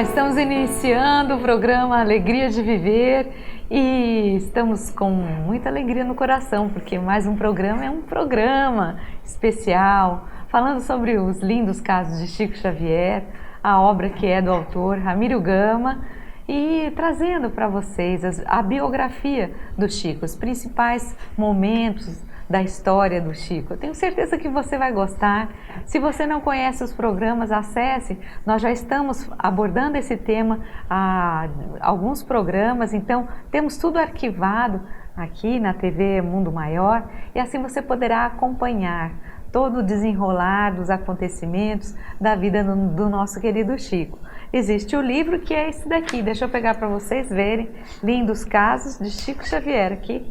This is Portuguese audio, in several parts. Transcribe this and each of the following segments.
Estamos iniciando o programa Alegria de Viver e estamos com muita alegria no coração, porque mais um programa é um programa especial, falando sobre os lindos casos de Chico Xavier, a obra que é do autor Ramiro Gama, e trazendo para vocês a biografia do Chico, os principais momentos da história do Chico. Eu tenho certeza que você vai gostar. Se você não conhece os programas, acesse. Nós já estamos abordando esse tema há alguns programas, então temos tudo arquivado aqui na TV Mundo Maior e assim você poderá acompanhar todo o desenrolar dos acontecimentos da vida do nosso querido Chico. Existe o livro que é esse daqui, deixa eu pegar para vocês verem, Lindos Casos de Chico Xavier aqui.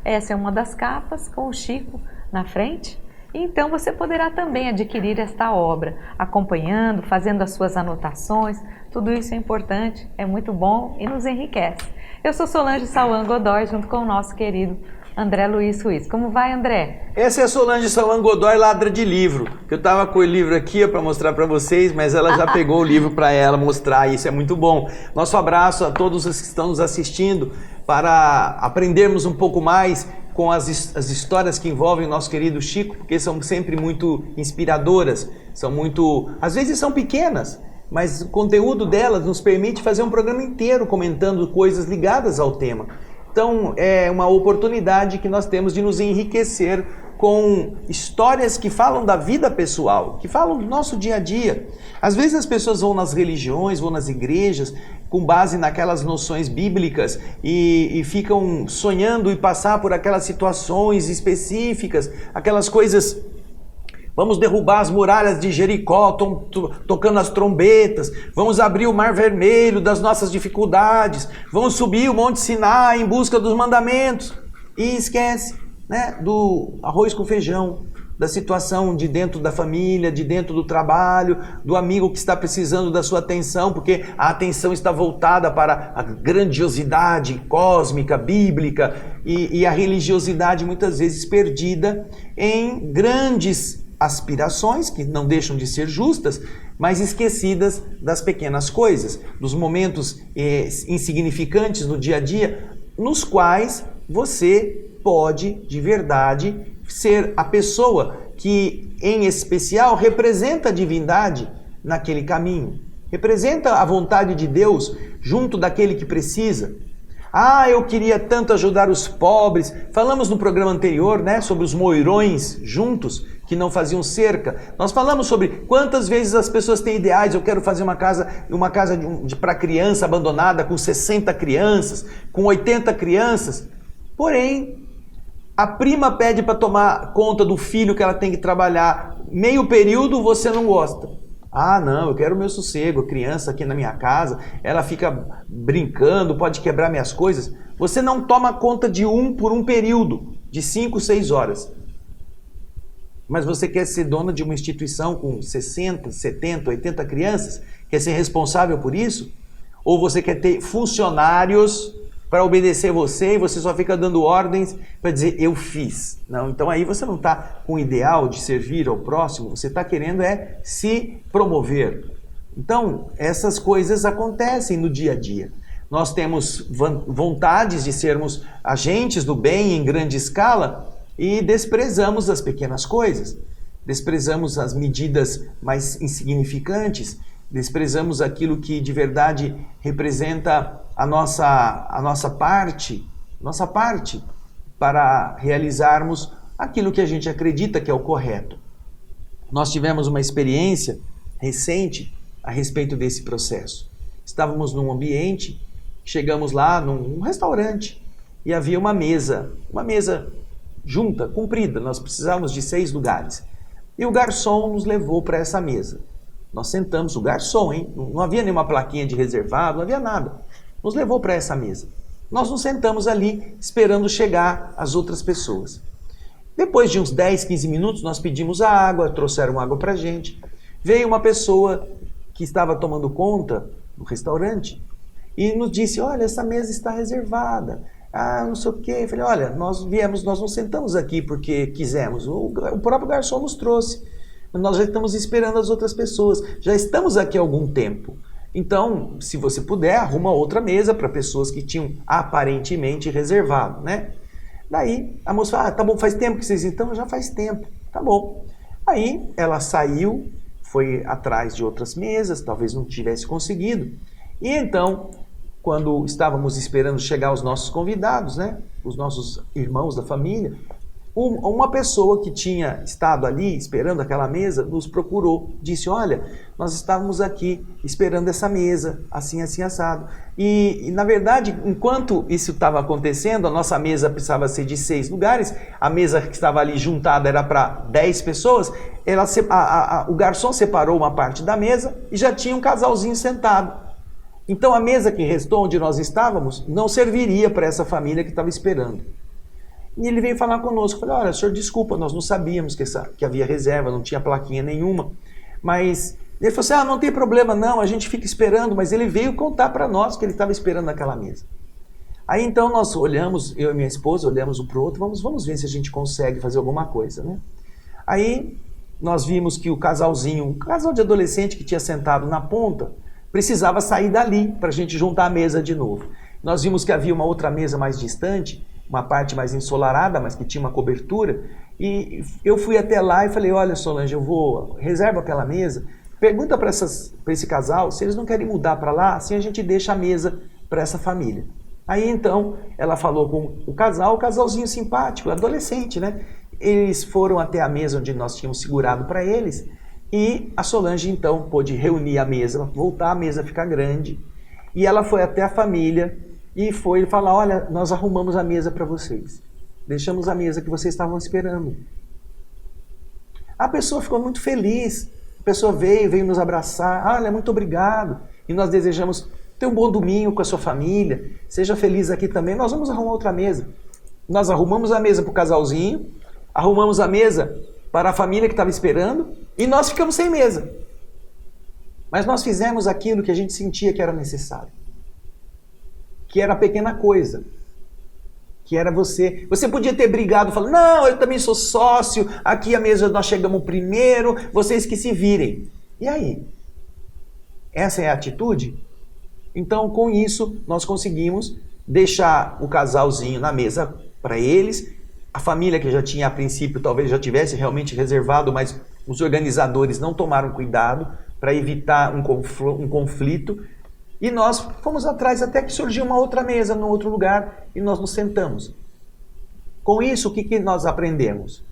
Essa é uma das capas com o Chico na frente. Então você poderá também adquirir esta obra, acompanhando, fazendo as suas anotações. Tudo isso é importante, é muito bom e nos enriquece. Eu sou Solange Sauan Godoy, junto com o nosso querido André Luiz Ruiz. Como vai, André? Essa é a Solange Sauan Godoy, ladra de livro. Eu estava com o livro aqui para mostrar para vocês, mas ela já pegou o livro para ela mostrar, e isso é muito bom. Nosso abraço a todos os que estão nos assistindo para aprendermos um pouco mais com as histórias que envolvem o nosso querido Chico, porque são sempre muito inspiradoras, às vezes são pequenas, mas o conteúdo delas nos permite fazer um programa inteiro comentando coisas ligadas ao tema. Então é uma oportunidade que nós temos de nos enriquecer com histórias que falam da vida pessoal, que falam do nosso dia a dia. Às vezes as pessoas vão nas religiões, vão nas igrejas, com base naquelas noções bíblicas e ficam sonhando em passar por aquelas situações específicas, aquelas coisas. Vamos derrubar as muralhas de Jericó, tocando as trombetas. Vamos abrir o Mar Vermelho das nossas dificuldades. Vamos subir o Monte Sinai em busca dos mandamentos. E esquece, né, do arroz com feijão, da situação de dentro da família, de dentro do trabalho, do amigo que está precisando da sua atenção, porque a atenção está voltada para a grandiosidade cósmica, bíblica, e a religiosidade muitas vezes perdida em grandes aspirações, que não deixam de ser justas, mas esquecidas das pequenas coisas, dos momentos insignificantes no dia a dia, nos quais você pode, de verdade, ser a pessoa que, em especial, representa a divindade naquele caminho, representa a vontade de Deus junto daquele que precisa. Eu queria tanto ajudar os pobres. Falamos no programa anterior, né, sobre os moirões juntos, que não faziam cerca. Nós falamos sobre quantas vezes as pessoas têm ideais. Eu quero fazer uma casa para criança abandonada com 60 crianças, com 80 crianças. Porém, a prima pede para tomar conta do filho que ela tem que trabalhar meio período, você não gosta. Não, eu quero o meu sossego, a criança aqui na minha casa, ela fica brincando, pode quebrar minhas coisas. Você não toma conta de por um período, de 5, 6 horas. Mas você quer ser dona de uma instituição com 60, 70, 80 crianças? Quer ser responsável por isso? Ou você quer ter funcionários para obedecer você e você só fica dando ordens para dizer eu fiz? Não, então aí você não está com o ideal de servir ao próximo, você está querendo se promover. Então essas coisas acontecem no dia a dia. Nós temos vontades de sermos agentes do bem em grande escala e desprezamos as pequenas coisas, desprezamos as medidas mais insignificantes, desprezamos aquilo que de verdade representa a nossa parte para realizarmos aquilo que a gente acredita que é o correto. Nós tivemos uma experiência recente a respeito desse processo. Estávamos num ambiente, chegamos lá num restaurante e havia uma mesa junta, comprida, nós precisávamos de 6 lugares. E o garçom nos levou para essa mesa. Nós sentamos, o garçom, não havia nenhuma plaquinha de reservado, não havia nada. Nos levou para essa mesa. Nós nos sentamos ali esperando chegar as outras pessoas. Depois de uns 10, 15 minutos, nós pedimos a água, trouxeram água para a gente. Veio uma pessoa que estava tomando conta do restaurante e nos disse, olha, essa mesa está reservada. Não sei o quê. Eu falei, olha, nós não sentamos aqui porque quisemos. O próprio garçom nos trouxe. Nós já estamos esperando as outras pessoas. Já estamos aqui há algum tempo. Então, se você puder, arruma outra mesa para pessoas que tinham aparentemente reservado, né? Daí a moça fala, tá bom, faz tempo que vocês então? Já faz tempo, tá bom. Aí ela saiu, foi atrás de outras mesas, talvez não tivesse conseguido. E então, quando estávamos esperando chegar os nossos convidados, né? Os nossos irmãos da família, uma pessoa que tinha estado ali esperando aquela mesa nos procurou, disse, olha, nós estávamos aqui esperando essa mesa, assim, assim, assado. E na verdade, enquanto isso estava acontecendo, a nossa mesa precisava ser de 6 lugares, a mesa que estava ali juntada era para 10 pessoas, o garçom separou uma parte da mesa e já tinha um casalzinho sentado. Então a mesa que restou onde nós estávamos não serviria para essa família que estava esperando. E ele veio falar conosco, falou, olha, senhor, desculpa, nós não sabíamos que havia reserva, não tinha plaquinha nenhuma, mas ele falou assim, não tem problema não, a gente fica esperando, mas ele veio contar para nós que ele estava esperando naquela mesa. Aí então nós olhamos, eu e minha esposa, olhamos um para o outro, vamos ver se a gente consegue fazer alguma coisa, né? Aí nós vimos que o casalzinho, um casal de adolescente que tinha sentado na ponta, precisava sair dali para a gente juntar a mesa de novo. Nós vimos que havia uma outra mesa mais distante, uma parte mais ensolarada, mas que tinha uma cobertura, e eu fui até lá e falei, olha Solange, reserva aquela mesa, pergunta para esse casal se eles não querem mudar para lá, assim a gente deixa a mesa para essa família. Aí então ela falou com o casalzinho simpático, adolescente, né? Eles foram até a mesa onde nós tínhamos segurado para eles, e a Solange então pôde reunir a mesa, voltar a mesa a ficar grande, e ela foi até a família, e foi falar, olha, nós arrumamos a mesa para vocês. Deixamos a mesa que vocês estavam esperando. A pessoa ficou muito feliz. A pessoa veio nos abraçar. Olha, muito obrigado. E nós desejamos ter um bom domingo com a sua família. Seja feliz aqui também. Nós vamos arrumar outra mesa. Nós arrumamos a mesa para o casalzinho. Arrumamos a mesa para a família que estava esperando. E nós ficamos sem mesa. Mas nós fizemos aquilo que a gente sentia que era necessário. Que era a pequena coisa, que era você. Você podia ter brigado, falando, não, eu também sou sócio, aqui a mesa nós chegamos primeiro, vocês que se virem. E aí? Essa é a atitude? Então, com isso, nós conseguimos deixar o casalzinho na mesa para eles, a família que já tinha, a princípio, talvez já tivesse realmente reservado, mas os organizadores não tomaram cuidado para evitar um conflito. E nós fomos atrás até que surgiu uma outra mesa num outro lugar e nós nos sentamos. Com isso, o que nós aprendemos?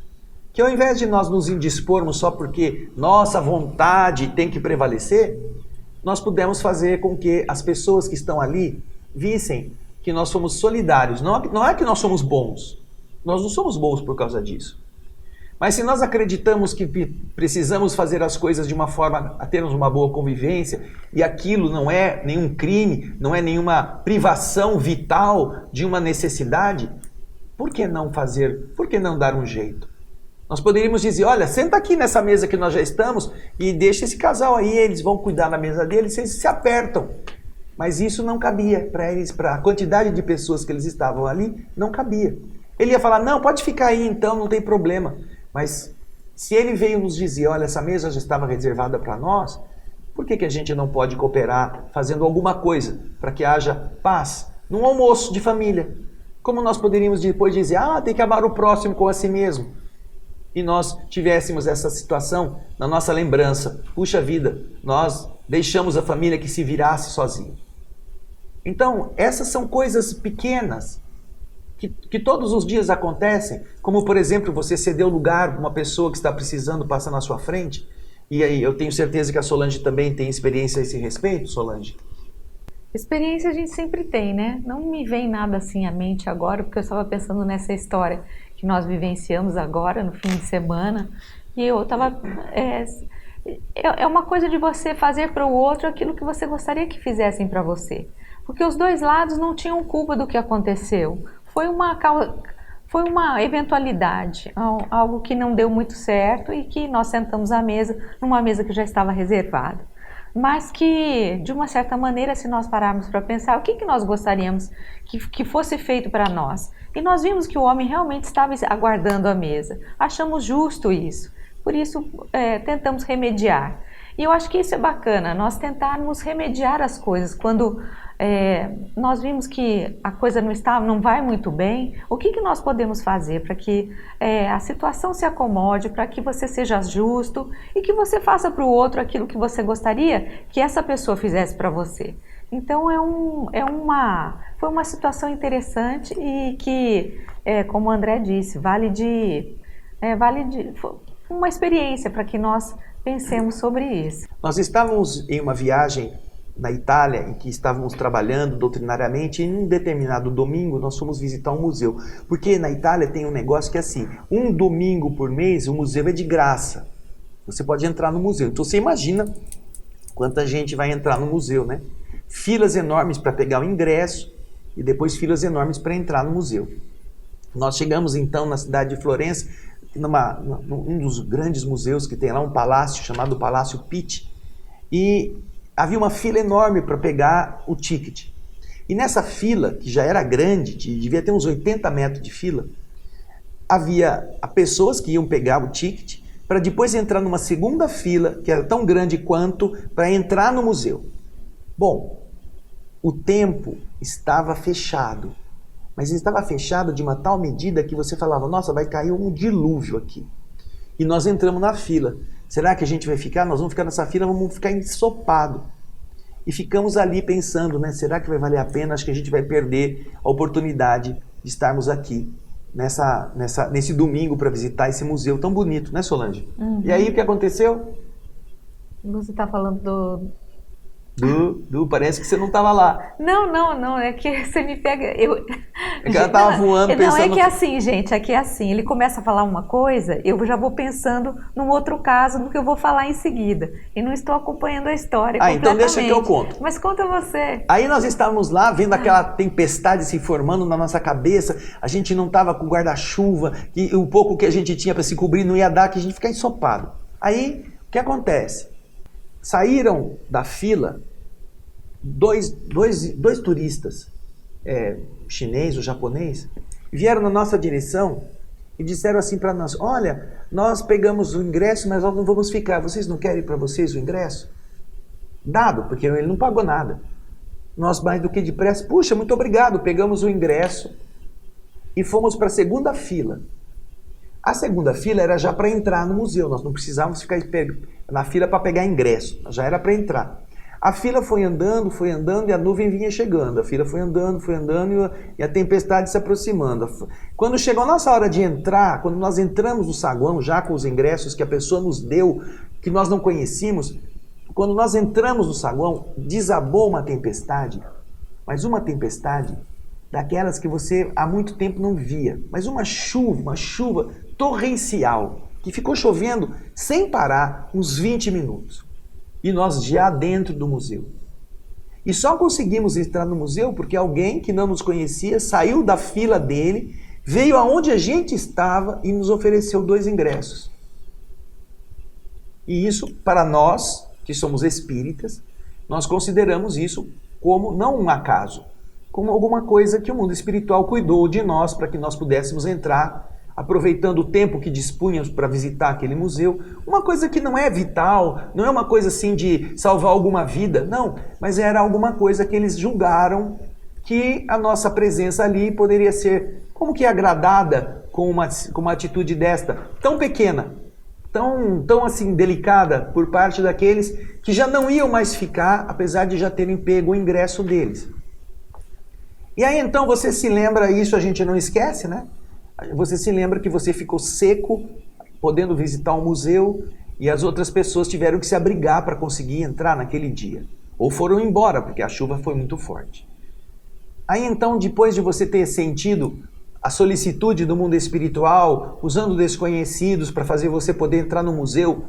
Que ao invés de nós nos indispormos só porque nossa vontade tem que prevalecer, nós pudemos fazer com que as pessoas que estão ali vissem que nós somos solidários. Não é que nós somos bons. Nós não somos bons por causa disso. Mas se nós acreditamos que precisamos fazer as coisas de uma forma a termos uma boa convivência, e aquilo não é nenhum crime, não é nenhuma privação vital de uma necessidade, por que não fazer? Por que não dar um jeito? Nós poderíamos dizer, olha, senta aqui nessa mesa que nós já estamos e deixa esse casal aí, eles vão cuidar da mesa deles, eles se apertam. Mas isso não cabia para eles, para a quantidade de pessoas que eles estavam ali, não cabia. Ele ia falar, não, pode ficar aí então, não tem problema. Mas se ele veio nos dizer, olha, essa mesa já estava reservada para nós, por que a gente não pode cooperar fazendo alguma coisa para que haja paz num almoço de família? Como nós poderíamos depois dizer, tem que amar o próximo como a si mesmo? E nós tivéssemos essa situação na nossa lembrança. Puxa vida, nós deixamos a família que se virasse sozinha. Então, essas são coisas pequenas, que todos os dias acontecem, como por exemplo, você ceder o lugar para uma pessoa que está precisando passar na sua frente, e aí eu tenho certeza que a Solange também tem experiência a esse respeito, Solange? Experiência a gente sempre tem, né? Não me vem nada assim à mente agora, porque eu estava pensando nessa história que nós vivenciamos agora, no fim de semana, e eu estava... É uma coisa de você fazer para o outro aquilo que você gostaria que fizessem para você. Porque os dois lados não tinham culpa do que aconteceu. Foi uma eventualidade, algo que não deu muito certo e que nós sentamos à mesa, numa mesa que já estava reservada. Mas que, de uma certa maneira, se nós pararmos para pensar, o que nós gostaríamos que fosse feito para nós? E nós vimos que o homem realmente estava aguardando a mesa. Achamos justo isso. Por isso, tentamos remediar. E eu acho que isso é bacana, nós tentarmos remediar as coisas. Quando nós vimos que a coisa não vai muito bem, o que nós podemos fazer para que a situação se acomode, para que você seja justo e que você faça para o outro aquilo que você gostaria que essa pessoa fizesse para você. Então foi uma situação interessante e que, como o André disse, vale de uma experiência para que nós pensemos sobre isso. Nós estávamos em uma viagem na Itália, em que estávamos trabalhando doutrinariamente, e em um determinado domingo nós fomos visitar um museu. Porque na Itália tem um negócio que é assim, um domingo por mês o museu é de graça. Você pode entrar no museu. Então você imagina quanta gente vai entrar no museu, né? Filas enormes para pegar o ingresso e depois filas enormes para entrar no museu. Nós chegamos então na cidade de Florença, num dos grandes museus que tem lá, um palácio chamado Palácio Pitti, e havia uma fila enorme para pegar o ticket. E nessa fila, que já era grande, devia ter uns 80 metros de fila, havia pessoas que iam pegar o ticket para depois entrar numa segunda fila, que era tão grande quanto, para entrar no museu. Bom, o tempo estava fechado, mas estava fechado de uma tal medida que você falava, nossa, vai cair um dilúvio aqui. E nós entramos na fila. Será que a gente vai ficar? Nós vamos ficar nessa fila, vamos ficar ensopados. E ficamos ali pensando, né? Será que vai valer a pena? Acho que a gente vai perder a oportunidade de estarmos aqui nesse domingo para visitar esse museu tão bonito, né, Solange? Uhum. E aí o que aconteceu? Você está falando parece que você não estava lá. Não, é que você me pega... É que ela estava voando pensando... Não, é que é assim, gente, é que é assim, ele começa a falar uma coisa, eu já vou pensando num outro caso do que eu vou falar em seguida, e não estou acompanhando a história completamente. Então deixa que eu conto. Mas conta você. Aí nós estávamos lá, vendo aquela tempestade se formando na nossa cabeça, a gente não estava com guarda-chuva, e o pouco que a gente tinha para se cobrir não ia dar, que a gente fica ensopado. Aí, o que acontece? Saíram da fila dois turistas, chinês ou japonês, vieram na nossa direção e disseram assim para nós, olha, nós pegamos o ingresso, mas nós não vamos ficar, vocês não querem para vocês o ingresso? Dado, porque ele não pagou nada. Nós, mais do que depressa, puxa, muito obrigado, pegamos o ingresso e fomos para a segunda fila. A segunda fila era já para entrar no museu, nós não precisávamos ficar na fila para pegar ingresso, já era para entrar. A fila foi andando e a nuvem vinha chegando. A fila foi andando e a tempestade se aproximando. Quando chegou a nossa hora de entrar, quando nós entramos no saguão, já com os ingressos que a pessoa nos deu, que nós não conhecíamos, quando nós entramos no saguão, desabou uma tempestade, mas uma tempestade daquelas que você há muito tempo não via, mas uma chuva torrencial, que ficou chovendo sem parar uns 20 minutos. E nós já dentro do museu. E só conseguimos entrar no museu porque alguém que não nos conhecia saiu da fila dele, veio aonde a gente estava e nos ofereceu 2 ingressos. E isso, para nós, que somos espíritas, nós consideramos isso como não um acaso, como alguma coisa que o mundo espiritual cuidou de nós para que nós pudéssemos entrar, aproveitando o tempo que dispunhamos para visitar aquele museu, uma coisa que não é vital, não é uma coisa assim de salvar alguma vida, não, mas era alguma coisa que eles julgaram que a nossa presença ali poderia ser como que agradada com uma atitude desta, tão pequena, tão assim delicada por parte daqueles que já não iam mais ficar, apesar de já terem pego o ingresso deles. E aí então você se lembra, isso a gente não esquece, né? Você se lembra que você ficou seco, podendo visitar um museu, e as outras pessoas tiveram que se abrigar para conseguir entrar naquele dia. Ou foram embora, porque a chuva foi muito forte. Aí então, depois de você ter sentido a solicitude do mundo espiritual, usando desconhecidos para fazer você poder entrar no museu,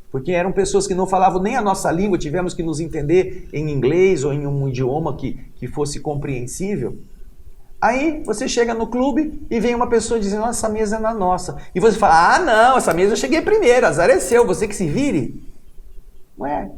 porque eram pessoas que não falavam nem a nossa língua, tivemos que nos entender em inglês ou em um idioma que fosse compreensível. Aí você chega no clube e vem uma pessoa dizendo, nossa, essa mesa não é nossa. E você fala, ah não, essa mesa eu cheguei primeiro, azar é seu, você que se vire. Ué,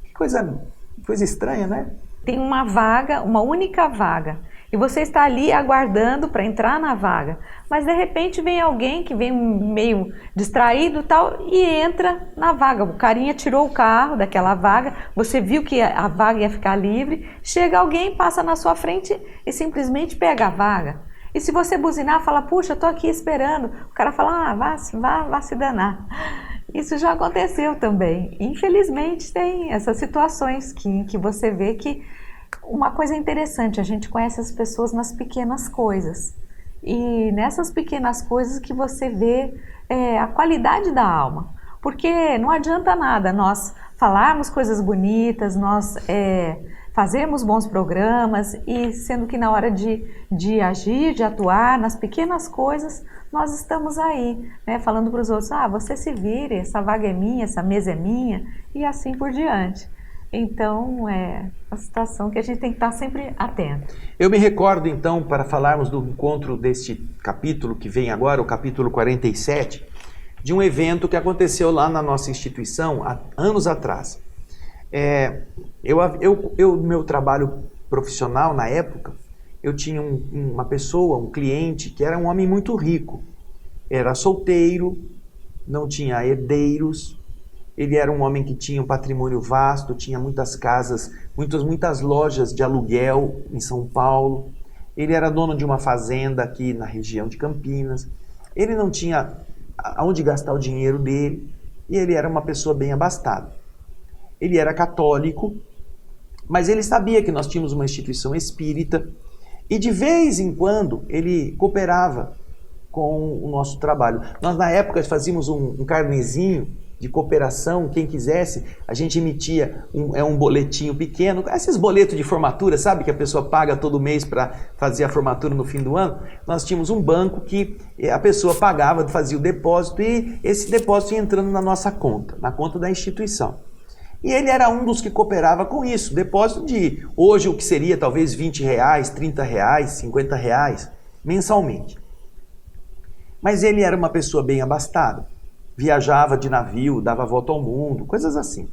que coisa estranha, né? Tem uma vaga, uma única vaga. e você está ali aguardando para entrar na vaga, mas de repente vem alguém que vem meio distraído e tal e entra na vaga. O carinha tirou o carro daquela vaga, você viu que a vaga ia ficar livre, chega alguém, passa na sua frente e simplesmente pega a vaga. E se você buzinar, fala, puxa, estou aqui esperando, o cara fala, vá se danar. Isso já aconteceu também. Infelizmente tem essas situações que você vê que uma coisa interessante, a gente conhece as pessoas nas pequenas coisas. E nessas pequenas coisas que você vê a qualidade da alma. Porque não adianta nada nós falarmos coisas bonitas, nós fazermos bons programas e sendo que na hora de agir, de atuar nas pequenas coisas, nós estamos aí, né, falando para os outros, você se vire, essa vaga é minha, essa mesa é minha e assim por diante. Então, é uma situação que a gente tem que estar sempre atento. Eu me recordo, então, para falarmos do encontro deste capítulo que vem agora, o capítulo 47, de um evento que aconteceu lá na nossa instituição há anos atrás. No meu trabalho profissional, na época, eu tinha uma pessoa, um cliente, que era um homem muito rico. Era solteiro, não tinha herdeiros. Ele era um homem que tinha um patrimônio vasto, tinha muitas casas, muitas lojas de aluguel em São Paulo. Ele era dono de uma fazenda aqui na região de Campinas. Ele não tinha aonde gastar o dinheiro dele e ele era uma pessoa bem abastada. Ele era católico, mas ele sabia que nós tínhamos uma instituição espírita e de vez em quando ele cooperava com o nosso trabalho. Nós na época fazíamos um carnezinho de cooperação, quem quisesse, a gente emitia um boletinho pequeno, esses boletos de formatura, sabe, que a pessoa paga todo mês para fazer a formatura no fim do ano. Nós tínhamos um banco que a pessoa pagava, fazia o depósito e esse depósito ia entrando na nossa conta, na conta da instituição. E ele era um dos que cooperava com isso, depósito de hoje o que seria talvez R$20, R$30, R$50 mensalmente. Mas ele era uma pessoa bem abastada. Viajava de navio, dava a volta ao mundo, coisas assim.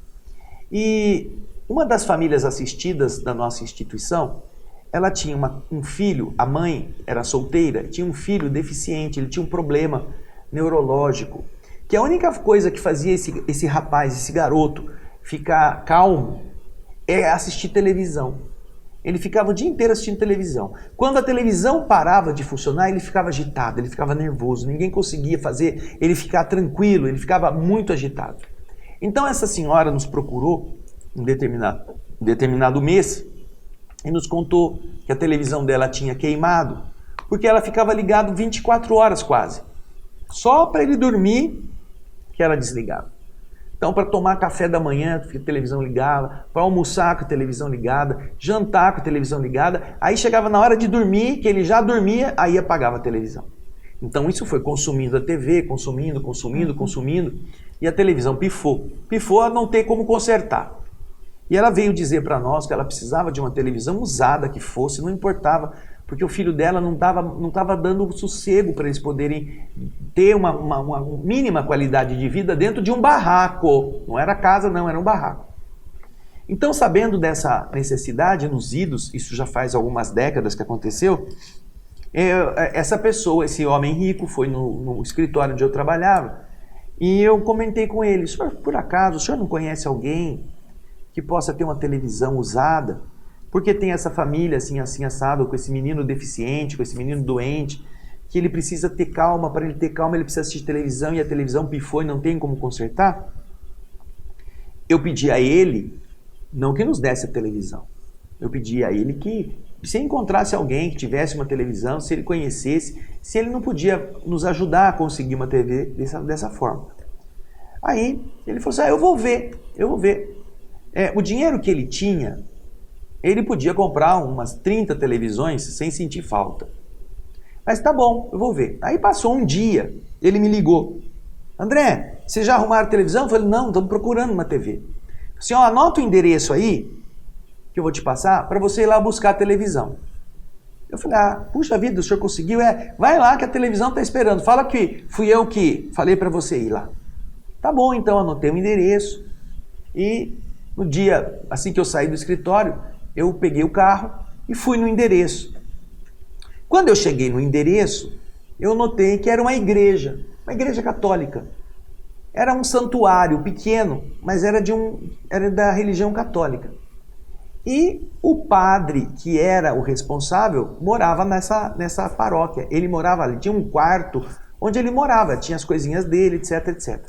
E uma das famílias assistidas da nossa instituição, ela tinha um filho, a mãe era solteira, tinha um filho deficiente, ele tinha um problema neurológico, que a única coisa que fazia esse rapaz, esse garoto, ficar calmo é assistir televisão. Ele ficava o dia inteiro assistindo televisão. Quando a televisão parava de funcionar, ele ficava agitado, ele ficava nervoso, ninguém conseguia fazer ele ficar tranquilo, ele ficava muito agitado. Então essa senhora nos procurou em determinado mês e nos contou que a televisão dela tinha queimado, porque ela ficava ligada 24 horas quase. Só para ele dormir que ela desligava. Então, para tomar café da manhã, a televisão ligada, para almoçar com a televisão ligada, jantar com a televisão ligada, aí chegava na hora de dormir, que ele já dormia, aí apagava a televisão. Então, isso foi consumindo a TV, consumindo, e a televisão pifou. Pifou a não ter como consertar. E ela veio dizer para nós que ela precisava de uma televisão usada que fosse, não importava, porque o filho dela não estava dando sossego para eles poderem ter uma mínima qualidade de vida dentro de um barraco. Não era casa, não, era um barraco. Então, sabendo dessa necessidade nos idos, isso já faz algumas décadas que aconteceu, essa pessoa, esse homem rico, foi no escritório onde eu trabalhava e eu comentei com ele, senhor, por acaso, o senhor não conhece alguém que possa ter uma televisão usada? Porque tem essa família assim assado, com esse menino deficiente, com esse menino doente, que ele precisa ter calma, para ele ter calma ele precisa assistir televisão e a televisão pifou e não tem como consertar. Eu pedi a ele, não que nos desse a televisão, eu pedi a ele que se encontrasse alguém que tivesse uma televisão, se ele conhecesse, se ele não podia nos ajudar a conseguir uma TV dessa forma. Aí ele falou assim, eu vou ver. O dinheiro que ele tinha, ele podia comprar umas 30 televisões sem sentir falta. Mas tá bom, eu vou ver. Aí passou um dia, ele me ligou. André, vocês já arrumaram a televisão? Eu falei, não, estamos procurando uma TV. Assim, anota o endereço aí, que eu vou te passar, para você ir lá buscar a televisão. Eu falei, puxa vida, o senhor conseguiu? Vai lá que a televisão está esperando. Fala que fui eu que falei para você ir lá. Tá bom, então, anotei o endereço. E no dia, assim que eu saí do escritório, eu peguei o carro e fui no endereço. Quando eu cheguei no endereço, eu notei que era uma igreja católica. Era um santuário pequeno, mas era da religião católica. E o padre, que era o responsável, morava nessa paróquia. Ele morava ali, tinha um quarto onde ele morava, tinha as coisinhas dele, etc, etc.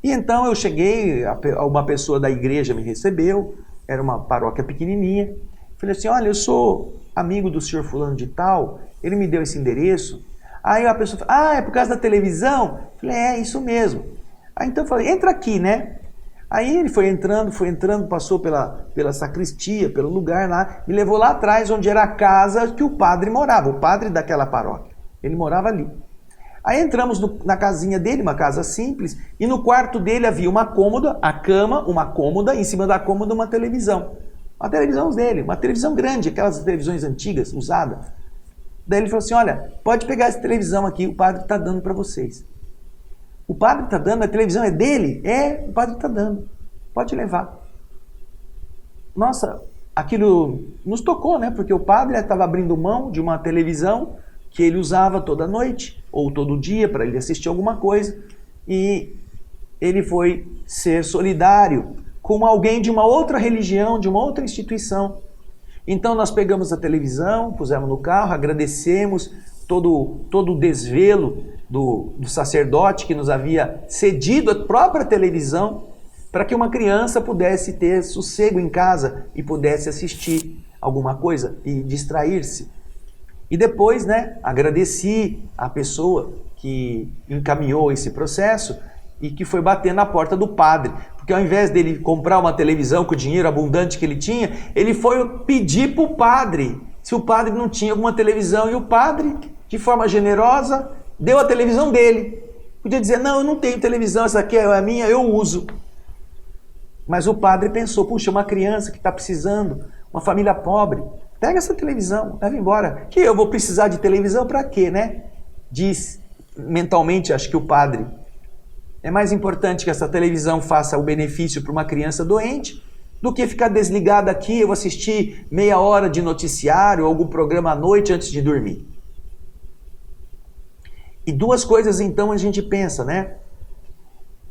E então eu cheguei, uma pessoa da igreja me recebeu, era uma paróquia pequenininha. Falei assim, olha, eu sou amigo do senhor fulano de tal, ele me deu esse endereço. Aí a pessoa falou, é por causa da televisão? Falei, isso mesmo. Aí então eu falei, entra aqui, né? Aí ele foi entrando, passou pela sacristia, pelo lugar lá, me levou lá atrás, onde era a casa que o padre morava, o padre daquela paróquia. Ele morava ali. Aí entramos na casinha dele, uma casa simples, e no quarto dele havia uma cômoda, a cama, uma cômoda, em cima da cômoda uma televisão. Uma televisão dele, uma televisão grande, aquelas televisões antigas, usadas. Daí ele falou assim, olha, pode pegar essa televisão aqui, o padre está dando para vocês. O padre está dando, a televisão é dele? O padre está dando, pode levar. Nossa, aquilo nos tocou, né? Porque o padre estava abrindo mão de uma televisão que ele usava toda noite, ou todo dia, para ele assistir alguma coisa, e ele foi ser solidário com alguém de uma outra religião, de uma outra instituição. Então nós pegamos a televisão, pusemos no carro, agradecemos todo o desvelo do sacerdote que nos havia cedido a própria televisão para que uma criança pudesse ter sossego em casa e pudesse assistir alguma coisa e distrair-se. E depois, né, agradeci a pessoa que encaminhou esse processo e que foi bater na porta do padre. Porque ao invés dele comprar uma televisão com o dinheiro abundante que ele tinha, ele foi pedir para o padre se o padre não tinha alguma televisão. E o padre, de forma generosa, deu a televisão dele. Podia dizer, não, eu não tenho televisão, essa aqui é a minha, eu uso. Mas o padre pensou, puxa, uma criança que está precisando, uma família pobre, pega essa televisão, leva embora. Que eu vou precisar de televisão para quê, né? Diz mentalmente, acho que o padre. É mais importante que essa televisão faça o benefício para uma criança doente do que ficar desligada aqui, eu assistir meia hora de noticiário ou algum programa à noite antes de dormir. E duas coisas então a gente pensa, né?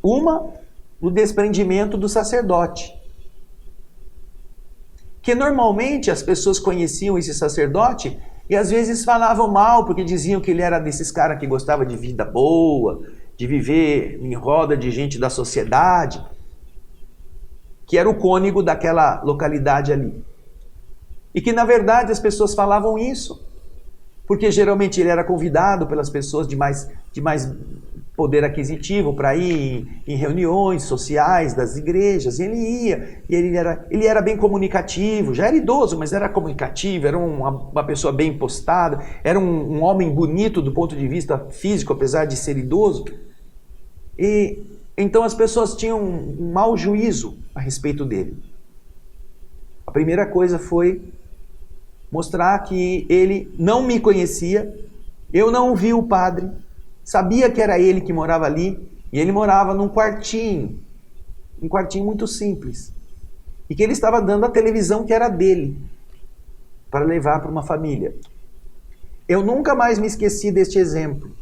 Uma, o desprendimento do sacerdote. Que normalmente as pessoas conheciam esse sacerdote e às vezes falavam mal, porque diziam que ele era desses caras que gostava de vida boa, de viver em roda de gente da sociedade, que era o cônego daquela localidade ali. E que na verdade as pessoas falavam isso, porque geralmente ele era convidado pelas pessoas de mais poder aquisitivo para ir em reuniões sociais das igrejas, e ele ia, e ele era bem comunicativo, já era idoso, mas era comunicativo, era uma pessoa bem postada, era um homem bonito do ponto de vista físico, apesar de ser idoso. E então as pessoas tinham um mau juízo a respeito dele. A primeira coisa foi mostrar que ele não me conhecia, eu não vi o padre, sabia que era ele que morava ali, e ele morava num quartinho, um quartinho muito simples, e que ele estava dando a televisão que era dele, para levar para uma família. Eu nunca mais me esqueci deste exemplo.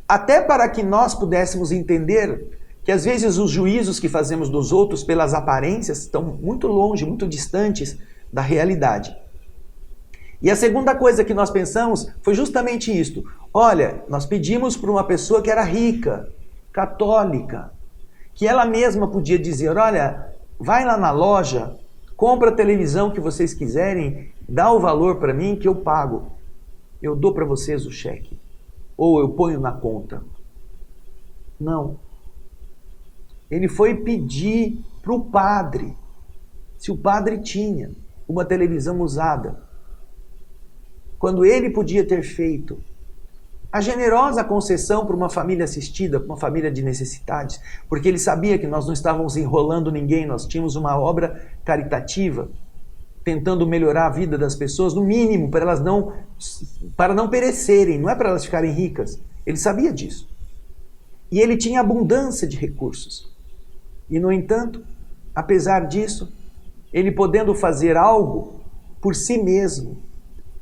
Até para que nós pudéssemos entender que às vezes os juízos que fazemos dos outros pelas aparências estão muito longe, muito distantes da realidade. E a segunda coisa que nós pensamos foi justamente isto. Olha, nós pedimos para uma pessoa que era rica, católica, que ela mesma podia dizer, olha, vai lá na loja, compra a televisão que vocês quiserem, dá o valor para mim que eu pago. Eu dou para vocês o cheque. Ou eu ponho na conta. Não. Ele foi pedir para o padre, se o padre tinha uma televisão usada, quando ele podia ter feito a generosa concessão para uma família assistida, para uma família de necessitados, porque ele sabia que nós não estávamos enrolando ninguém, nós tínhamos uma obra caritativa, tentando melhorar a vida das pessoas, no mínimo, para não perecerem, não é para elas ficarem ricas. Ele sabia disso. E ele tinha abundância de recursos. E, no entanto, apesar disso, ele podendo fazer algo por si mesmo,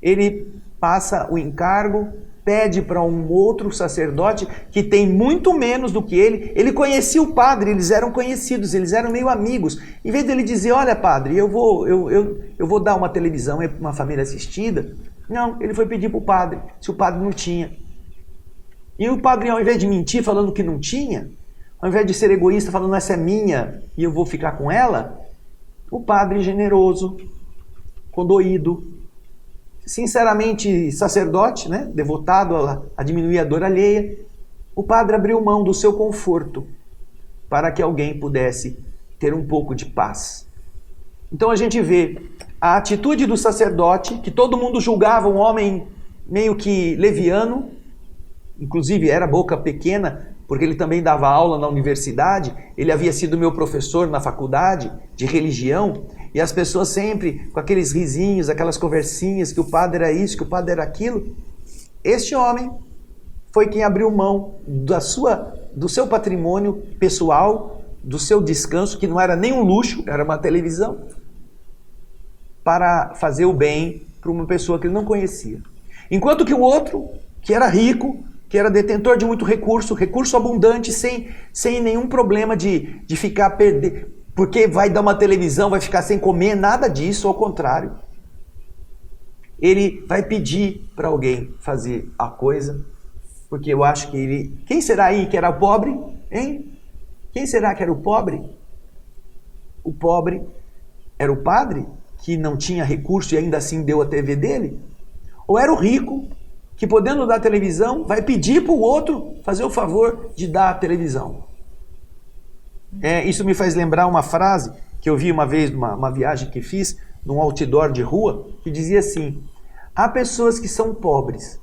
ele passa o encargo, pede para um outro sacerdote que tem muito menos do que ele. Ele conhecia o padre, eles eram conhecidos, eles eram meio amigos. Em vez dele dizer, olha padre, eu vou dar uma televisão para uma família assistida, não, ele foi pedir para o padre, se o padre não tinha. E o padre, ao invés de mentir falando que não tinha, ao invés de ser egoísta falando essa é minha e eu vou ficar com ela, o padre generoso, condoído, sinceramente sacerdote, né, devotado a diminuir a dor alheia, o padre abriu mão do seu conforto para que alguém pudesse ter um pouco de paz. Então a gente vê a atitude do sacerdote, que todo mundo julgava um homem meio que leviano, inclusive era boca pequena, porque ele também dava aula na universidade, ele havia sido meu professor na faculdade de religião, e as pessoas sempre com aqueles risinhos, aquelas conversinhas, que o padre era isso, que o padre era aquilo. Este homem foi quem abriu mão do seu patrimônio pessoal, do seu descanso, que não era nem um luxo, era uma televisão, para fazer o bem para uma pessoa que ele não conhecia. Enquanto que o outro, que era rico, que era detentor de muito recurso abundante, sem nenhum problema de ficar perdendo, porque vai dar uma televisão, vai ficar sem comer, nada disso, ao contrário. Ele vai pedir para alguém fazer a coisa, porque eu acho que ele... Quem será aí que era o pobre? Hein? Quem será que era o pobre? O pobre era o padre, que não tinha recurso e ainda assim deu a TV dele? Ou era o rico, que podendo dar a televisão, vai pedir para o outro fazer o favor de dar a televisão? Isso me faz lembrar uma frase que eu vi uma vez numa viagem que fiz, num outdoor de rua, que dizia assim: há pessoas que são pobres,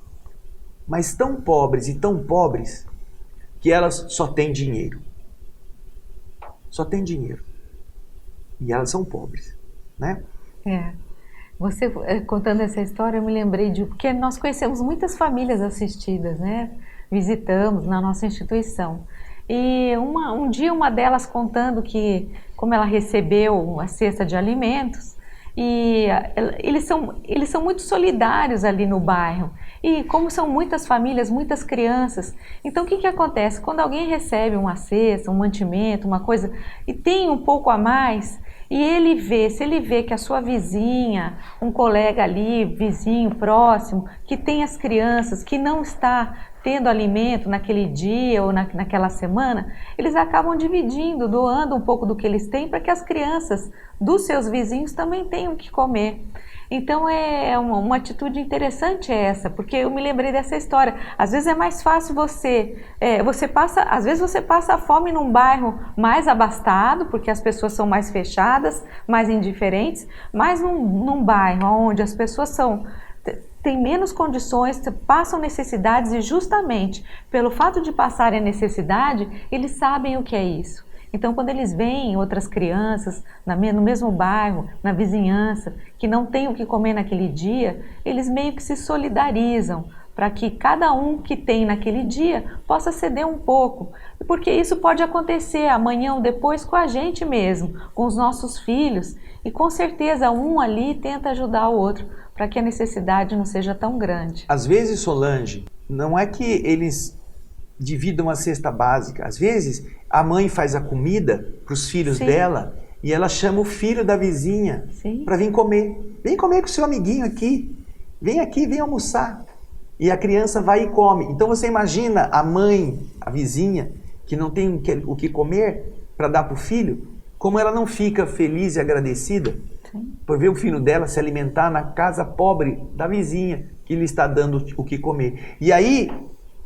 mas tão pobres e tão pobres que elas só têm dinheiro. Só têm dinheiro. E elas são pobres, né? Você contando essa história, eu me lembrei porque nós conhecemos muitas famílias assistidas, né? Visitamos na nossa instituição. E um dia uma delas contando que como ela recebeu uma cesta de alimentos, e eles são muito solidários ali no bairro. E como são muitas famílias, muitas crianças, então o que acontece? Quando alguém recebe uma cesta, um mantimento, uma coisa, e tem um pouco a mais, e se ele vê que a sua vizinha, um colega ali, vizinho próximo, que tem as crianças, que não está tendo alimento naquele dia ou naquela semana, eles acabam dividindo, doando um pouco do que eles têm para que as crianças dos seus vizinhos também tenham que comer. Então é uma atitude interessante essa, porque eu me lembrei dessa história. Às vezes é mais fácil às vezes você passa fome num bairro mais abastado, porque as pessoas são mais fechadas, mais indiferentes, mas num bairro onde as pessoas têm menos condições, passam necessidades, e justamente pelo fato de passarem a necessidade, eles sabem o que é isso. Então, quando eles veem outras crianças no mesmo bairro, na vizinhança, que não têm o que comer naquele dia, eles meio que se solidarizam para que cada um que tem naquele dia possa ceder um pouco. Porque isso pode acontecer amanhã ou depois com a gente mesmo, com os nossos filhos. E com certeza um ali tenta ajudar o outro para que a necessidade não seja tão grande. Às vezes, Solange, não é que eles dividam a cesta básica. Às vezes, a mãe faz a comida para os filhos Sim. dela e ela chama o filho da vizinha para vir comer. Vem comer com o seu amiguinho aqui. Vem aqui, vem almoçar. E a criança vai e come. Então você imagina a mãe, a vizinha, que não tem o que comer para dar para o filho, como ela não fica feliz e agradecida Sim. por ver o filho dela se alimentar na casa pobre da vizinha, que lhe está dando o que comer. E aí,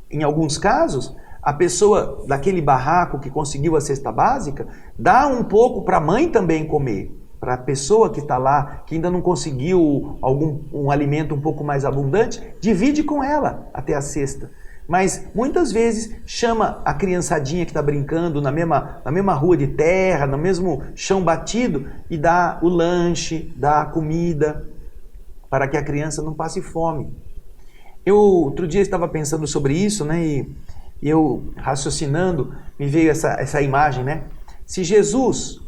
em alguns casos, a pessoa daquele barraco que conseguiu a cesta básica, dá um pouco para a mãe também comer. Para a pessoa que está lá, que ainda não conseguiu um alimento um pouco mais abundante, divide com ela até a cesta. Mas muitas vezes chama a criançadinha que está brincando na mesma rua de terra, no mesmo chão batido, e dá o lanche, dá a comida, para que a criança não passe fome. Eu outro dia estava pensando sobre isso, né? E eu raciocinando, me veio essa imagem, né? Se Jesus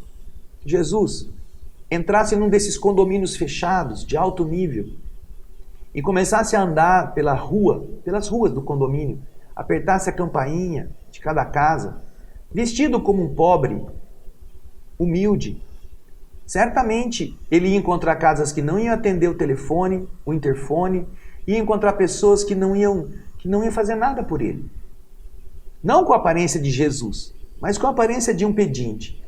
entrasse num desses condomínios fechados, de alto nível, e começasse a andar pelas ruas do condomínio, apertasse a campainha de cada casa, vestido como um pobre, humilde, certamente ele ia encontrar casas que não iam atender o telefone, o interfone, ia encontrar pessoas que não iam fazer nada por ele. Não com a aparência de Jesus, mas com a aparência de um pedinte.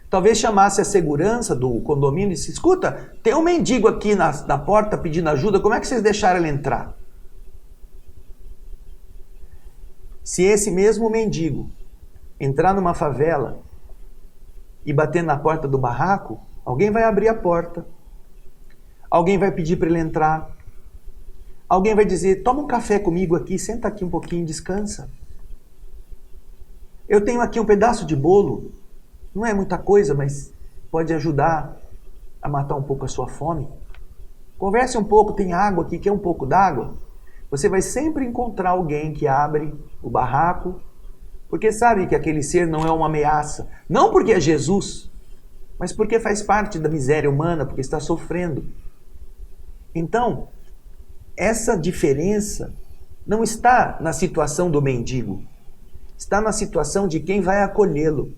Talvez chamasse a segurança do condomínio e disse: escuta, tem um mendigo aqui na porta pedindo ajuda, como é que vocês deixaram ele entrar? Se esse mesmo mendigo entrar numa favela e bater na porta do barraco, alguém vai abrir a porta, alguém vai pedir para ele entrar, alguém vai dizer: toma um café comigo aqui, senta aqui um pouquinho, descansa. Eu tenho aqui um pedaço de bolo, não é muita coisa, mas pode ajudar a matar um pouco a sua fome. Converse um pouco, tem água aqui, quer um pouco d'água? Você vai sempre encontrar alguém que abre o barraco, porque sabe que aquele ser não é uma ameaça. Não porque é Jesus, mas porque faz parte da miséria humana, porque está sofrendo. Então, essa diferença não está na situação do mendigo, está na situação de quem vai acolhê-lo.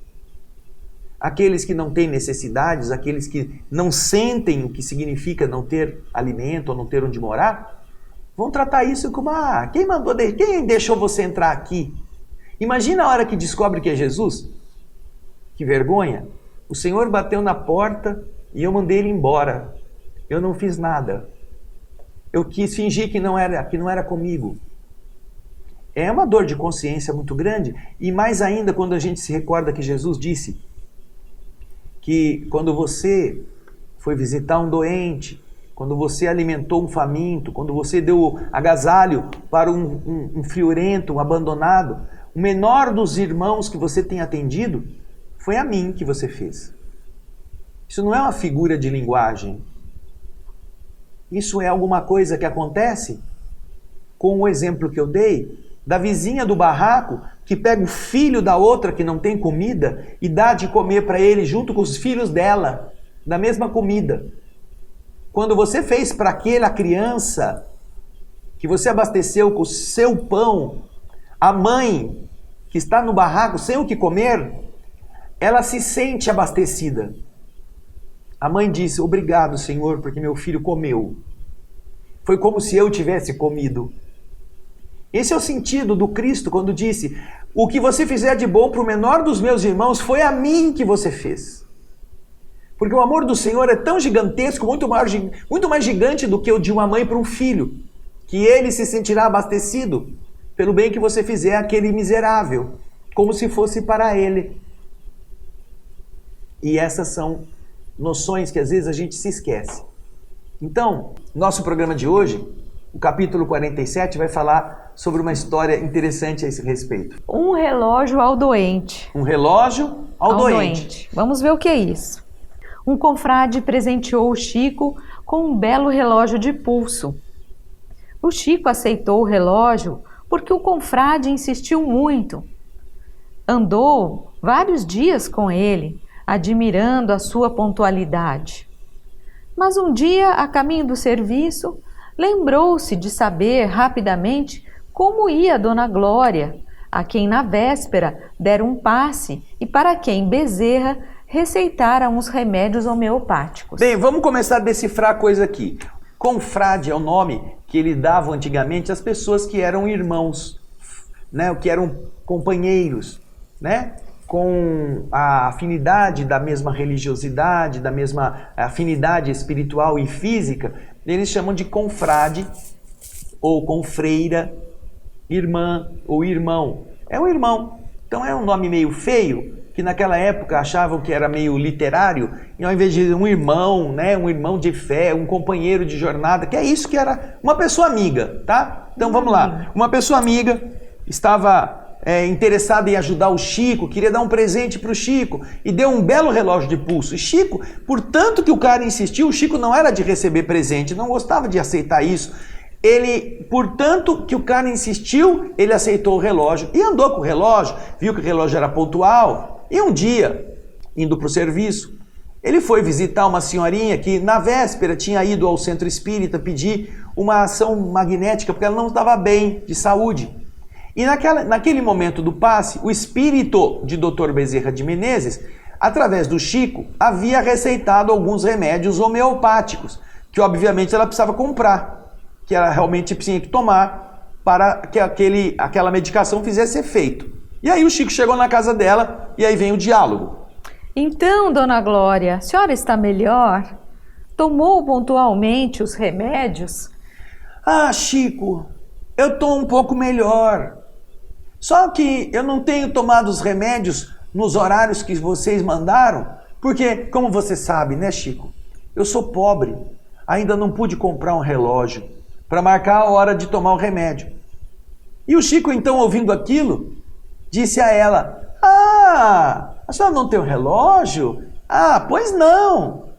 Aqueles que não têm necessidades, aqueles que não sentem o que significa não ter alimento ou não ter onde morar, vão tratar isso como: quem deixou você entrar aqui? Imagina a hora que descobre que é Jesus. Que vergonha! O Senhor bateu na porta e eu mandei ele embora. Eu não fiz nada. Eu quis fingir que não era comigo. É uma dor de consciência muito grande, e mais ainda quando a gente se recorda que Jesus disse que quando você foi visitar um doente, quando você alimentou um faminto, quando você deu agasalho para um friorento, um abandonado, o menor dos irmãos que você tem atendido foi a mim que você fez. Isso não é uma figura de linguagem. Isso é alguma coisa que acontece com o exemplo que eu dei da vizinha do barraco que pega o filho da outra que não tem comida e dá de comer para ele junto com os filhos dela, da mesma comida. Quando você fez para aquela criança que você abasteceu com o seu pão, a mãe que está no barraco sem o que comer, ela se sente abastecida. A mãe disse: obrigado, Senhor, porque meu filho comeu. Foi como se eu tivesse comido. Esse é o sentido do Cristo quando disse: o que você fizer de bom para o menor dos meus irmãos foi a mim que você fez. Porque o amor do Senhor é tão gigantesco, muito mais gigante do que o de uma mãe para um filho, que ele se sentirá abastecido pelo bem que você fizer àquele miserável, como se fosse para ele. E essas são noções que às vezes a gente se esquece. Então, nosso programa de hoje, o capítulo 47, vai falar sobre uma história interessante a esse respeito. Um relógio ao doente. Um relógio ao doente. Vamos ver o que é isso. Um confrade presenteou o Chico com um belo relógio de pulso. O Chico aceitou o relógio porque o confrade insistiu muito. Andou vários dias com ele, admirando a sua pontualidade. Mas um dia, a caminho do serviço, lembrou-se de saber rapidamente como ia Dona Glória, a quem na véspera dera um passe e para quem Bezerra receitara uns remédios homeopáticos. Bem, vamos começar a decifrar a coisa aqui. Confrade é o nome que ele dava antigamente às pessoas que eram irmãos, né, que eram companheiros, né, com a afinidade da mesma religiosidade, da mesma afinidade espiritual e física. Eles chamam de confrade ou confreira, irmã ou irmão. É um irmão. Então é um nome meio feio, que naquela época achavam que era meio literário, e ao invés de um irmão, né, um irmão de fé, um companheiro de jornada, que é isso que era uma pessoa amiga, tá? Então vamos lá. Uma pessoa amiga estava interessada em ajudar o Chico, queria dar um presente para o Chico, e deu um belo relógio de pulso. E Chico, por tanto que o cara insistiu, o Chico não era de receber presente, não gostava de aceitar isso. Ele, portanto que o cara insistiu, ele aceitou o relógio e andou com o relógio, viu que o relógio era pontual. E um dia, indo para o serviço, Ele foi visitar uma senhorinha que na véspera tinha ido ao centro espírita pedir uma ação magnética porque ela não estava bem de saúde. E naquele momento do passe, o espírito de Dr. Bezerra de Menezes, através do Chico, havia receitado alguns remédios homeopáticos, que obviamente ela precisava comprar, que ela realmente tinha que tomar para que aquela medicação fizesse efeito. E aí o Chico chegou na casa dela e aí vem o diálogo. Então, dona Glória, a senhora está melhor? Tomou pontualmente os remédios? Ah, Chico, eu estou um pouco melhor. Só que eu não tenho tomado os remédios nos horários que vocês mandaram, porque, como você sabe, né, Chico? Eu sou pobre, ainda não pude comprar um relógio para marcar a hora de tomar o remédio. E o Chico, então, ouvindo aquilo, disse a ela: Ah, a senhora não tem um relógio? Ah, pois não.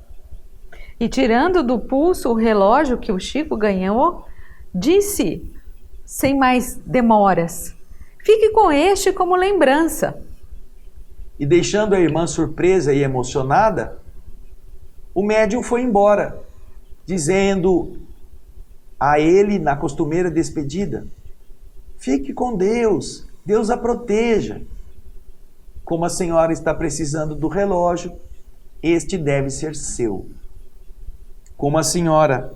E tirando do pulso o relógio que o Chico ganhou, disse, sem mais demoras: Fique com este como lembrança. E deixando a irmã surpresa e emocionada, o médium foi embora, dizendo a ele na costumeira despedida: Fique com Deus, Deus a proteja. Como a senhora está precisando do relógio, este deve ser seu. Como a senhora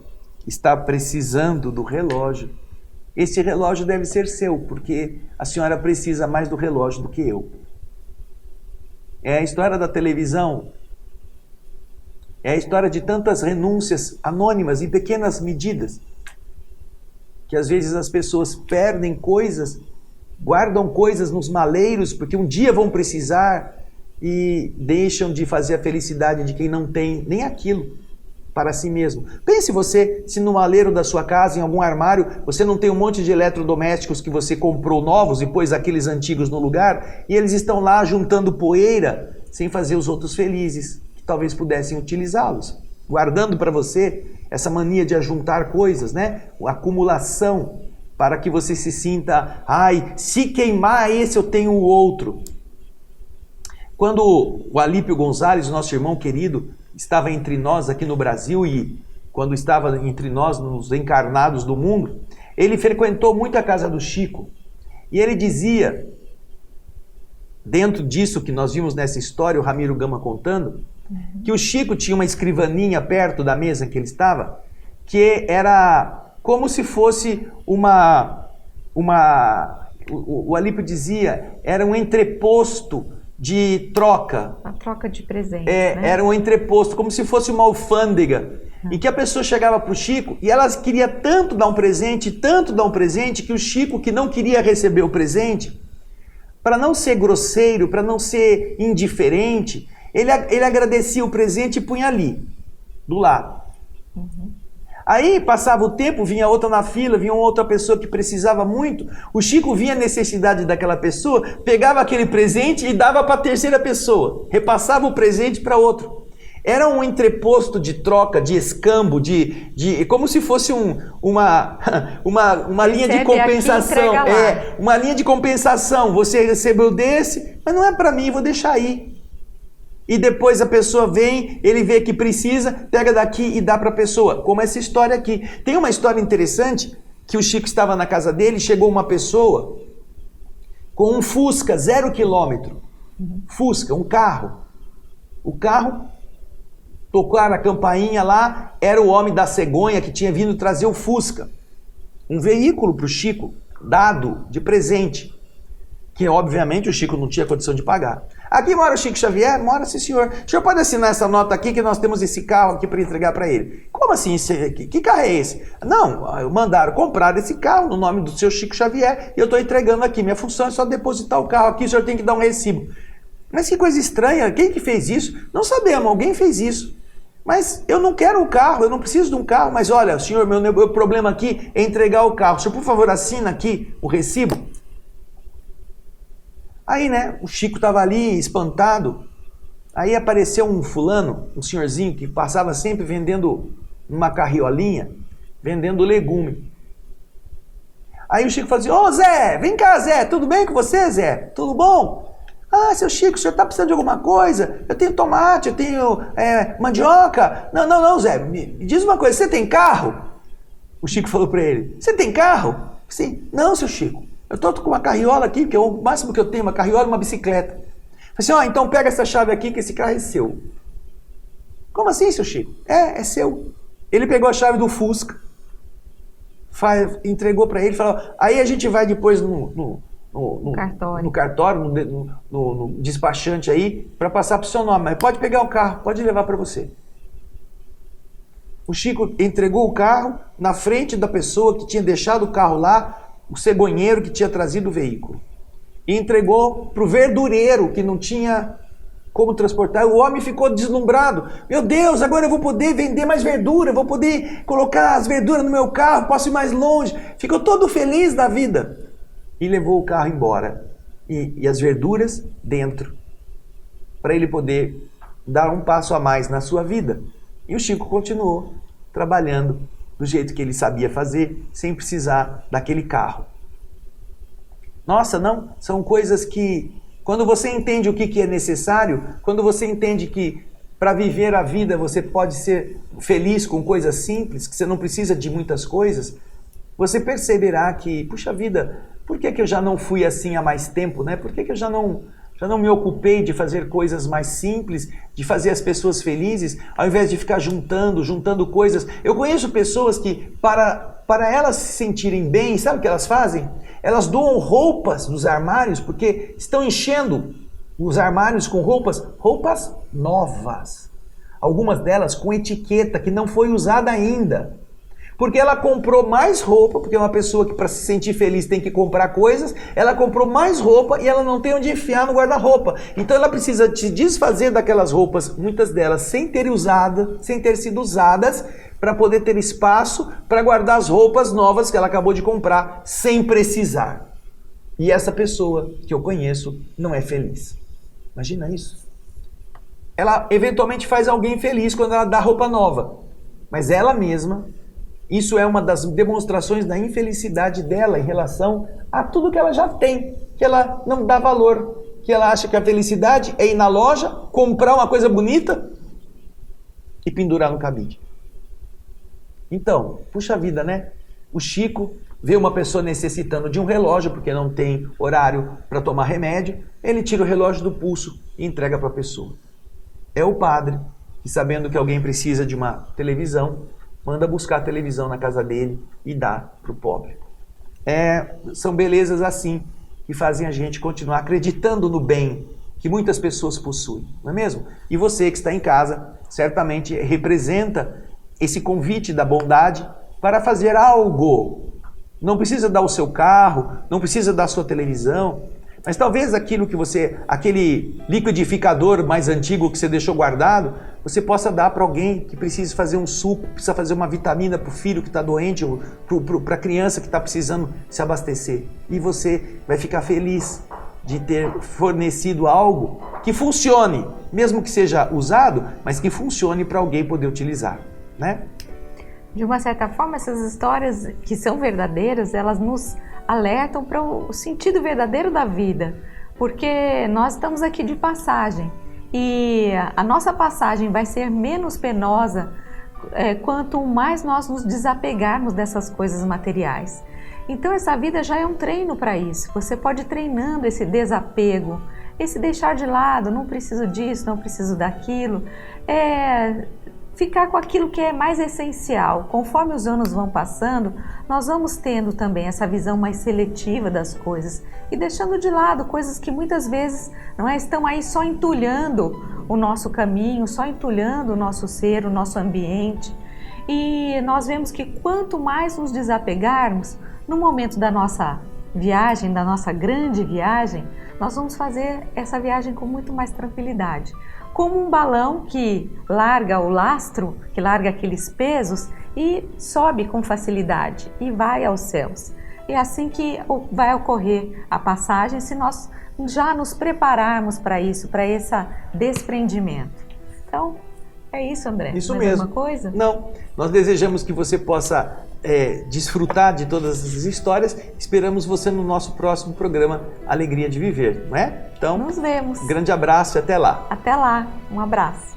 está precisando do relógio, este relógio deve ser seu, porque a senhora precisa mais do relógio do que eu. É a história da televisão, é a história de tantas renúncias anônimas em pequenas medidas, que às vezes as pessoas perdem coisas, guardam coisas nos maleiros, porque um dia vão precisar e deixam de fazer a felicidade de quem não tem nem aquilo para si mesmo. Pense você, se no maleiro da sua casa, em algum armário, você não tem um monte de eletrodomésticos que você comprou novos e pôs aqueles antigos no lugar, e eles estão lá juntando poeira, sem fazer os outros felizes, que talvez pudessem utilizá-los. Guardando para você essa mania de ajuntar coisas, né? A acumulação, para que você se sinta, ai, se queimar esse eu tenho o outro. Quando o Alípio Gonzalez, nosso irmão querido, estava entre nós aqui no Brasil e quando estava entre nós nos encarnados do mundo, ele frequentou muito a casa do Chico e ele dizia, dentro disso que nós vimos nessa história, o Ramiro Gama contando, que o Chico tinha uma escrivaninha perto da mesa em que ele estava, que era como se fosse o Alípio dizia, era um entreposto de troca. A troca de presentes, né? Era um entreposto, como se fosse uma alfândega. E que a pessoa chegava para o Chico e ela queria tanto dar um presente, que o Chico, que não queria receber o presente, para não ser grosseiro, para não ser indiferente, ele agradecia o presente e punha ali, do lado. Aí passava o tempo, vinha outra na fila, vinha outra pessoa que precisava muito, o Chico via a necessidade daquela pessoa, pegava aquele presente e dava para a terceira pessoa, repassava o presente para outro. Era um entreposto de troca, de escambo, como se fosse uma linha de compensação. Uma linha de compensação. Você recebeu desse, mas não é para mim, vou deixar aí. E depois a pessoa vem, ele vê que precisa, pega daqui e dá para a pessoa. Como essa história aqui. Tem uma história interessante, que o Chico estava na casa dele, chegou uma pessoa com um Fusca 0 km. Fusca, um carro. O carro, tocaram a campainha lá, era o homem da cegonha que tinha vindo trazer o Fusca. Um veículo para o Chico, dado de presente. Que obviamente o Chico não tinha condição de pagar. Aqui mora o Chico Xavier? Mora, sim, senhor. O senhor pode assinar essa nota aqui que nós temos esse carro aqui para entregar para ele. Como assim? Que carro é esse? Não, mandaram comprar esse carro no nome do seu Chico Xavier e eu estou entregando aqui. Minha função é só depositar o carro aqui, o senhor tem que dar um recibo. Mas que coisa estranha, quem que fez isso? Não sabemos, alguém fez isso. Mas eu não quero o carro, eu não preciso de um carro. Mas olha, senhor, meu problema aqui é entregar o carro. O senhor, por favor, assina aqui o recibo. Aí, né, o Chico estava ali, espantado. Aí apareceu um fulano, um senhorzinho, que passava sempre vendendo uma carriolinha, vendendo legume. Aí o Chico falou assim, ô Zé, vem cá Zé, tudo bem com você Zé? Tudo bom? Ah, seu Chico, o senhor está precisando de alguma coisa? Eu tenho tomate, eu tenho mandioca. Não, Zé, me diz uma coisa, você tem carro? O Chico falou para ele, você tem carro? Sim. Não, seu Chico, eu estou com uma carriola aqui, que é o máximo que eu tenho, uma carriola e uma bicicleta. Falei assim, então pega essa chave aqui que esse carro é seu. Como assim, seu Chico? É seu. Ele pegou a chave do Fusca, entregou para ele, falou, aí a gente vai depois no cartório, no despachante aí, para passar para o seu nome, mas pode pegar o carro, pode levar para você. O Chico entregou o carro na frente da pessoa que tinha deixado o carro lá, o cegonheiro que tinha trazido o veículo. E entregou para o verdureiro que não tinha como transportar. O homem ficou deslumbrado. Meu Deus, agora eu vou poder vender mais verdura, vou poder colocar as verduras no meu carro, posso ir mais longe. Ficou todo feliz da vida. E levou o carro embora. E as verduras dentro. Para ele poder dar um passo a mais na sua vida. E o Chico continuou trabalhando do jeito que ele sabia fazer, sem precisar daquele carro. Nossa, não? São coisas que, quando você entende o que é necessário, quando você entende que para viver a vida você pode ser feliz com coisas simples, que você não precisa de muitas coisas, você perceberá que, puxa vida, por que eu já não fui assim há mais tempo, né? Por que eu já não me ocupei de fazer coisas mais simples, de fazer as pessoas felizes, ao invés de ficar juntando coisas. Eu conheço pessoas que, para elas se sentirem bem, sabe o que elas fazem? Elas doam roupas dos armários, porque estão enchendo os armários com roupas novas. Algumas delas com etiqueta que não foi usada ainda. Porque ela comprou mais roupa, porque é uma pessoa que para se sentir feliz tem que comprar coisas, ela comprou mais roupa e ela não tem onde enfiar no guarda-roupa. Então ela precisa se desfazer daquelas roupas, muitas delas sem ter sido usadas, para poder ter espaço para guardar as roupas novas que ela acabou de comprar, sem precisar. E essa pessoa que eu conheço não é feliz. Imagina isso. Ela eventualmente faz alguém feliz quando ela dá roupa nova, mas ela mesma... Isso é uma das demonstrações da infelicidade dela em relação a tudo que ela já tem, que ela não dá valor, que ela acha que a felicidade é ir na loja, comprar uma coisa bonita e pendurar no cabide. Então, puxa vida, né? O Chico vê uma pessoa necessitando de um relógio porque não tem horário para tomar remédio, ele tira o relógio do pulso e entrega para a pessoa. É o padre que, sabendo que alguém precisa de uma televisão, manda buscar a televisão na casa dele e dá para o pobre. São belezas assim que fazem a gente continuar acreditando no bem que muitas pessoas possuem, não é mesmo? E você que está em casa, certamente representa esse convite da bondade para fazer algo. Não precisa dar o seu carro, não precisa dar a sua televisão, mas talvez aquele liquidificador mais antigo que você deixou guardado, você possa dar para alguém que precisa fazer um suco, precisa fazer uma vitamina para o filho que está doente, ou para a criança que está precisando se abastecer. E você vai ficar feliz de ter fornecido algo que funcione, mesmo que seja usado, mas que funcione para alguém poder utilizar, né? De uma certa forma, essas histórias que são verdadeiras, elas nos alertam para o sentido verdadeiro da vida, porque nós estamos aqui de passagem e a nossa passagem vai ser menos penosa quanto mais nós nos desapegarmos dessas coisas materiais. Então essa vida já é um treino para isso. Você pode ir treinando esse desapego, esse deixar de lado, não preciso disso, não preciso daquilo, ficar com aquilo que é mais essencial. Conforme os anos vão passando, nós vamos tendo também essa visão mais seletiva das coisas e deixando de lado coisas que muitas vezes estão aí só entulhando o nosso caminho, só entulhando o nosso ser, o nosso ambiente. E nós vemos que quanto mais nos desapegarmos, no momento da nossa viagem, da nossa grande viagem, nós vamos fazer essa viagem com muito mais tranquilidade. Como um balão que larga o lastro, que larga aqueles pesos e sobe com facilidade e vai aos céus. E é assim que vai ocorrer a passagem se nós já nos prepararmos para isso, para esse desprendimento. Então, É isso, André? Isso Mais mesmo. alguma coisa? Não. Nós desejamos que você possa desfrutar de todas essas histórias. Esperamos você no nosso próximo programa Alegria de Viver, não é? Então, Nos vemos. grande abraço e até lá. Até lá. Um abraço.